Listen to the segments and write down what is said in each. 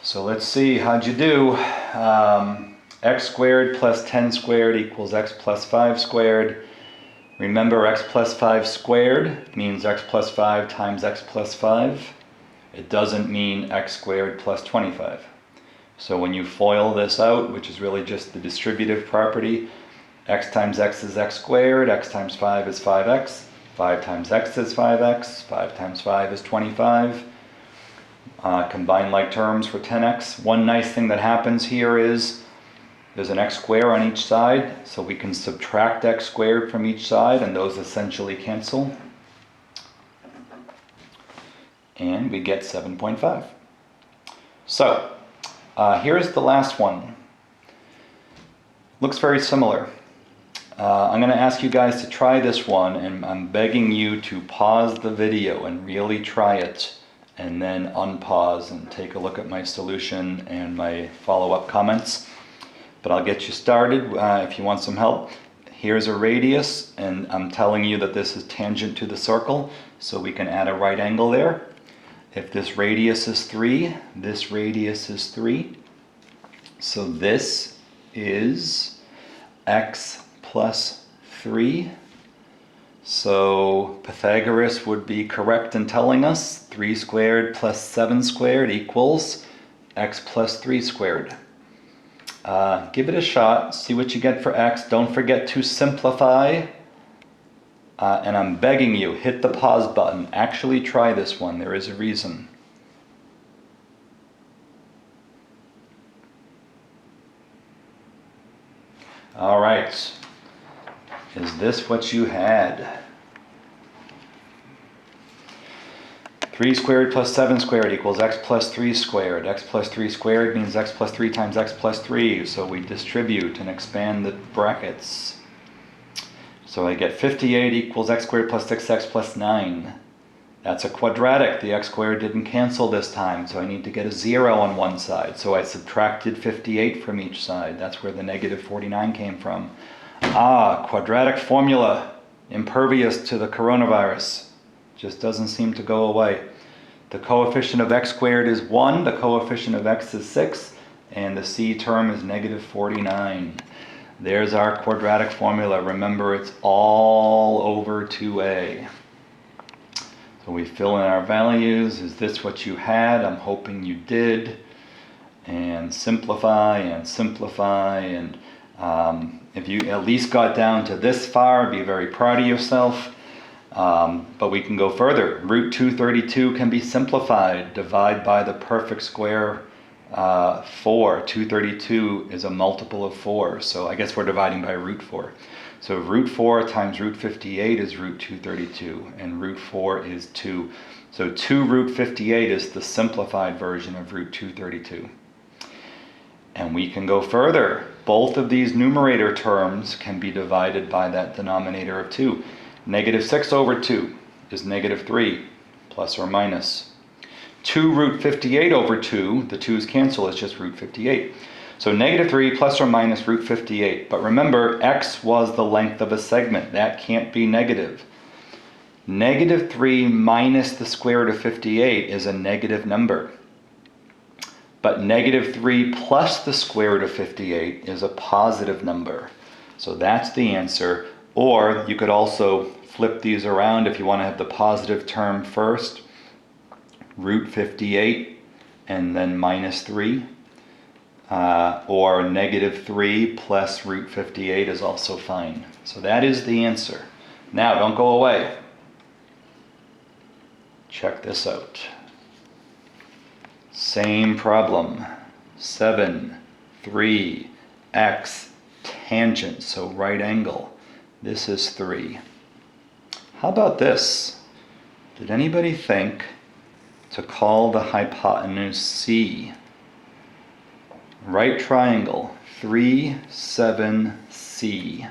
So let's see, how'd you do? X squared plus 10 squared equals x plus 5 squared. Remember, x plus 5 squared means x plus 5 times x plus 5. It doesn't mean x squared plus 25. So when you FOIL this out, which is really just the distributive property, x times x is x squared, x times 5 is 5x, 5 times x is 5x, 5 times 5 is 25. Combine like terms for 10x. One nice thing that happens here is there's an x squared on each side, so we can subtract x squared from each side, and those essentially cancel. And we get 7.5. So, here's the last one. Looks very similar. I'm going to ask you guys to try this one, and I'm begging you to pause the video and really try it, and then unpause and take a look at my solution and my follow-up comments. But I'll get you started if you want some help. Here's a radius, and I'm telling you that this is tangent to the circle, so we can add a right angle there. If this radius is 3, this radius is 3. So this is x plus 3. So Pythagoras would be correct in telling us 3 squared plus 7 squared equals x plus 3 squared. Give it a shot, see what you get for x. Don't forget to simplify. And I'm begging you, hit the pause button. Actually try this one. There is a reason. All right. Is this what you had? 3 squared plus 7 squared equals x plus 3 squared. X plus 3 squared means x plus 3 times x plus 3. So we distribute and expand the brackets. So I get 58 equals x squared plus 6x plus 9. That's a quadratic. The x squared didn't cancel this time, so I need to get a 0 on one side. So I subtracted 58 from each side. That's where the negative 49 came from. Quadratic formula, impervious to the coronavirus. Just doesn't seem to go away. The coefficient of x squared is 1, the coefficient of x is 6, and the c term is negative 49. There's our quadratic formula. Remember, it's all over 2a. So we fill in our values. Is this what you had? I'm hoping you did. And simplify and simplify. And if you at least got down to this far, be very proud of yourself. But we can go further. Root 232 can be simplified. Divide by the perfect square 4. 232 is a multiple of 4, so I guess we're dividing by root 4. So root 4 times root 58 is root 232, and root 4 is 2. So 2 root 58 is the simplified version of root 232. And we can go further. Both of these numerator terms can be divided by that denominator of 2. Negative 6 over 2 is negative 3, plus or minus. 2 root 58 over 2, the 2's cancel, it's just root 58. So negative 3 plus or minus root 58. But remember, x was the length of a segment. That can't be negative. Negative 3 minus the square root of 58 is a negative number. But negative 3 plus the square root of 58 is a positive number. So that's the answer. Or you could also flip these around if you want to have the positive term first. Root 58 and then minus 3. Or negative 3 plus root 58 is also fine. So that is the answer. Now, don't go away. Check this out. Same problem. 7, 3, x, tangent, so right angle. This is 3. How about this? Did anybody think to call the hypotenuse C? Right triangle, 3, 7, C.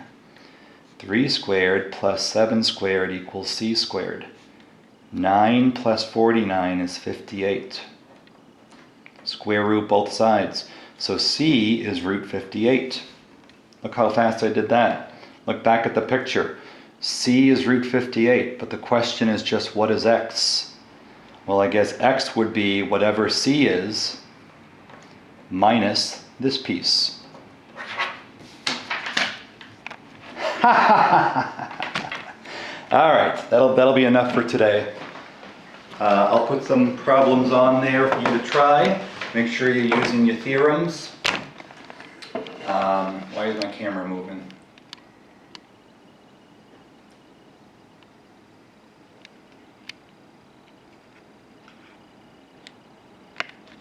3 squared plus 7 squared equals C squared. 9 plus 49 is 58. Square root both sides. So C is root 58. Look how fast I did that. Look back at the picture. C is root 58, but the question is just what is x? Well, I guess x would be whatever C is minus this piece. All right, that'll be enough for today. I'll put some problems on there for you to try. Make sure you're using your theorems. Why is my camera moving?